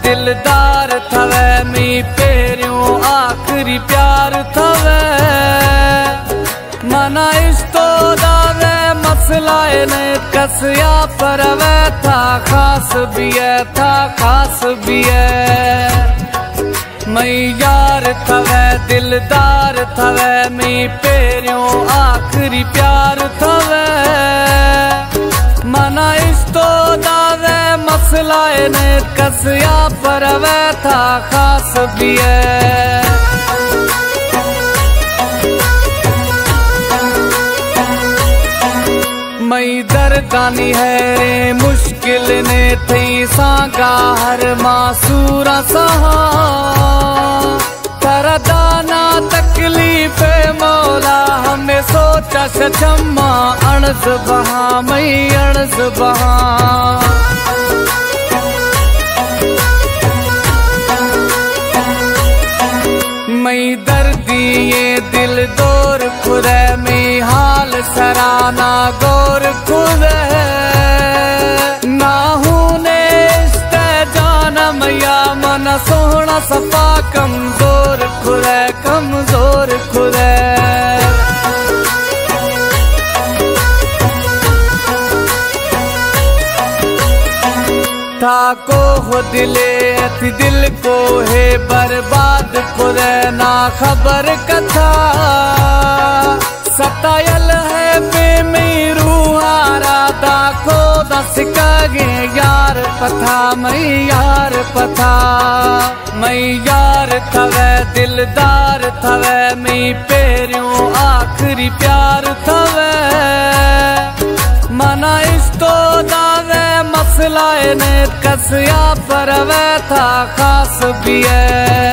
दिलदार थवे मी पेरियों आखिरी प्यार थवे मना इस तो दावे मसलाए ने कसया पर वे था खास भी है था खास भी है मई यार थवे दिलदार थवे मी पेरियों आखिरी प्यार थवे मना इस तो दावे मसलाए ने कसया पर वे था खास भी है मई दर्दानी है रे मुश्किल ने थी सांगा हर मासूरा सहा तरदाना तकलीफ मौला हमें सोचा शम्मा अणस बहा मई अणस बहा मई दर्दी ये दिल दौर खुदे में हाल सराना गौर खुदे ना होने इस्ते जाना मैया मन सोहना सफा कमजोर खुदे कमजोर खुदे था को हो दिले अति दिल को है बर्बाद खुदे ना खबर कथा सतायल है बेमी रूहारा दा को दस कागे यार पथा मई यार पथा मई यार थवे दिलदार थवे मी पेरियों आखिरी प्यार थवे मना इस तो दावे मसलाए ने कसया पर वे था खास भी है।